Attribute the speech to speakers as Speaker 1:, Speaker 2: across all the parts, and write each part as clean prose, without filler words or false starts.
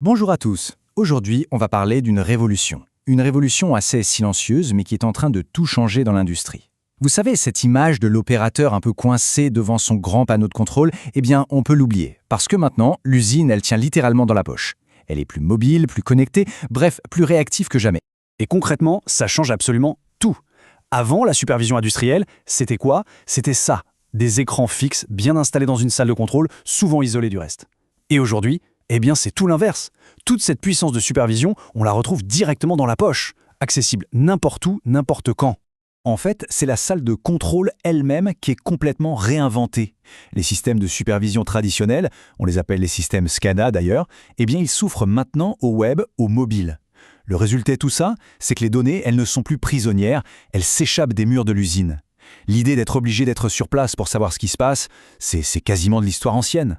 Speaker 1: Bonjour à tous. Aujourd'hui, on va parler d'une révolution. Une révolution assez silencieuse, mais qui est en train de tout changer dans l'industrie. Vous savez, cette image de l'opérateur un peu coincé devant son grand panneau de contrôle, eh bien, on peut l'oublier. Parce que maintenant, l'usine, elle tient littéralement dans la poche. Elle est plus mobile, plus connectée, bref, plus réactive que jamais.
Speaker 2: Et concrètement, ça change absolument tout. Avant, la supervision industrielle, c'était quoi? C'était ça, des écrans fixes bien installés dans une salle de contrôle, souvent isolés du reste. Et aujourd'hui, eh bien c'est tout l'inverse. Toute cette puissance de supervision, on la retrouve directement dans la poche, accessible n'importe où, n'importe quand.
Speaker 3: En fait, c'est la salle de contrôle elle-même qui est complètement réinventée. Les systèmes de supervision traditionnels, on les appelle les systèmes SCADA d'ailleurs, eh bien ils souffrent maintenant au web, au mobile. Le résultat de tout ça, c'est que les données, elles ne sont plus prisonnières, elles s'échappent des murs de l'usine. L'idée d'être obligé d'être sur place pour savoir ce qui se passe, c'est quasiment de l'histoire ancienne.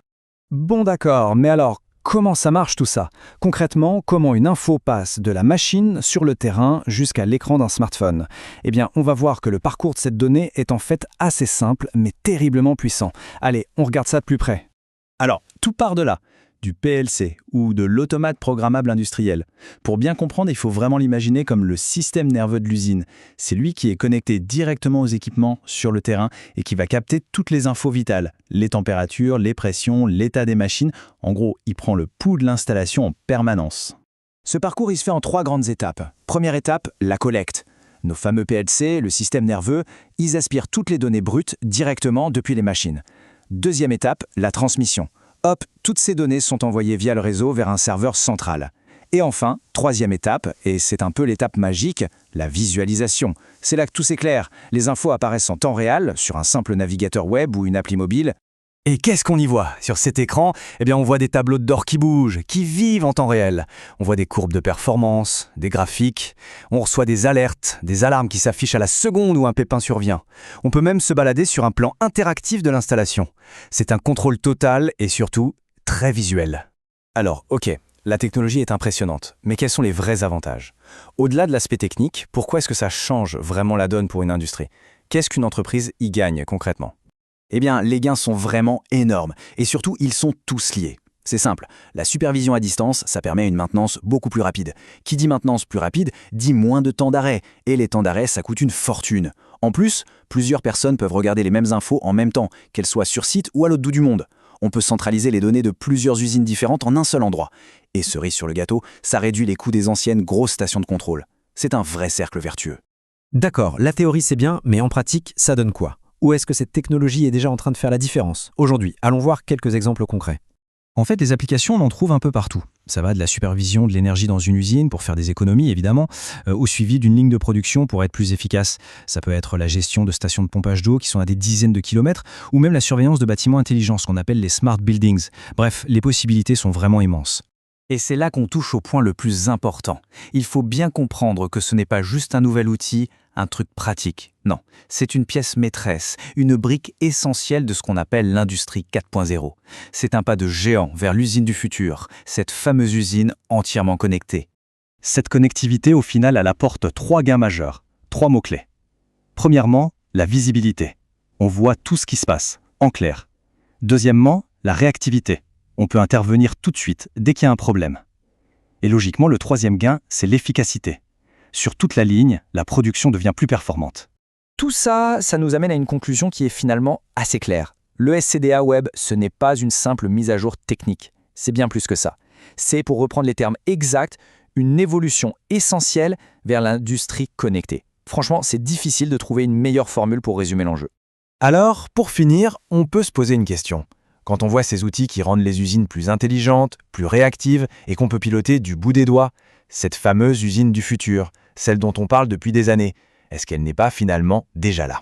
Speaker 2: Bon d'accord, mais alors, comment ça marche tout ça? Concrètement, comment une info passe de la machine sur le terrain jusqu'à l'écran d'un smartphone? Eh bien, on va voir que le parcours de cette donnée est en fait assez simple, mais terriblement puissant. Allez, on regarde ça de plus près.
Speaker 3: Alors, tout part de là, du PLC ou de l'automate programmable industriel. Pour bien comprendre, il faut vraiment l'imaginer comme le système nerveux de l'usine. C'est lui qui est connecté directement aux équipements sur le terrain et qui va capter toutes les infos vitales, les températures, les pressions, l'état des machines. En gros, il prend le pouls de l'installation en permanence.
Speaker 1: Ce parcours, il se fait en 3 grandes étapes. Première étape, la collecte. Nos fameux PLC, le système nerveux, ils aspirent toutes les données brutes directement depuis les machines. Deuxième étape, la transmission. Hop, toutes ces données sont envoyées via le réseau vers un serveur central. Et enfin, troisième étape, et c'est un peu l'étape magique, la visualisation. C'est là que tout s'éclaire. Les infos apparaissent en temps réel, sur un simple navigateur web ou une appli mobile.
Speaker 2: Et qu'est-ce qu'on y voit? Sur cet écran, eh bien on voit des tableaux de bord qui bougent, qui vivent en temps réel. On voit des courbes de performance, des graphiques, on reçoit des alertes, des alarmes qui s'affichent à la seconde où un pépin survient. On peut même se balader sur un plan interactif de l'installation. C'est un contrôle total et surtout très visuel.
Speaker 1: Alors, ok, la technologie est impressionnante, mais quels sont les vrais avantages? Au-delà de l'aspect technique, pourquoi est-ce que ça change vraiment la donne pour une industrie? Qu'est-ce qu'une entreprise y gagne concrètement? Eh bien, les gains sont vraiment énormes, et surtout, ils sont tous liés. C'est simple, la supervision à distance, ça permet une maintenance beaucoup plus rapide. Qui dit maintenance plus rapide, dit moins de temps d'arrêt, et les temps d'arrêt, ça coûte une fortune. En plus, plusieurs personnes peuvent regarder les mêmes infos en même temps, qu'elles soient sur site ou à l'autre bout du monde. On peut centraliser les données de plusieurs usines différentes en un seul endroit. Et cerise sur le gâteau, ça réduit les coûts des anciennes grosses stations de contrôle. C'est un vrai cercle vertueux.
Speaker 4: D'accord, la théorie c'est bien, mais en pratique, ça donne quoi? Où est-ce que cette technologie est déjà en train de faire la différence? Aujourd'hui, allons voir quelques exemples concrets.
Speaker 5: En fait, les applications, on en trouve un peu partout. Ça va de la supervision de l'énergie dans une usine pour faire des économies, évidemment, au suivi d'une ligne de production pour être plus efficace. Ça peut être la gestion de stations de pompage d'eau qui sont à des dizaines de kilomètres, ou même la surveillance de bâtiments intelligents, ce qu'on appelle les smart buildings. Bref, les possibilités sont vraiment immenses.
Speaker 1: Et c'est là qu'on touche au point le plus important. Il faut bien comprendre que ce n'est pas juste un nouvel outil, un truc pratique. Non, c'est une pièce maîtresse, une brique essentielle de ce qu'on appelle l'industrie 4.0. C'est un pas de géant vers l'usine du futur, cette fameuse usine entièrement connectée.
Speaker 2: Cette connectivité, au final, elle apporte 3 gains majeurs, 3 mots-clés. Premièrement, la visibilité. On voit tout ce qui se passe, en clair. Deuxièmement, la réactivité. On peut intervenir tout de suite dès qu'il y a un problème. Et logiquement, le troisième gain, c'est l'efficacité. Sur toute la ligne, la production devient plus performante.
Speaker 1: Tout ça, ça nous amène à une conclusion qui est finalement assez claire. Le SCDA Web, ce n'est pas une simple mise à jour technique. C'est bien plus que ça. C'est, pour reprendre les termes exacts, une évolution essentielle vers l'industrie connectée. Franchement, c'est difficile de trouver une meilleure formule pour résumer l'enjeu.
Speaker 3: Alors, pour finir, on peut se poser une question. Quand on voit ces outils qui rendent les usines plus intelligentes, plus réactives et qu'on peut piloter du bout des doigts, cette fameuse usine du futur, celle dont on parle depuis des années, est-ce qu'elle n'est pas finalement déjà là ?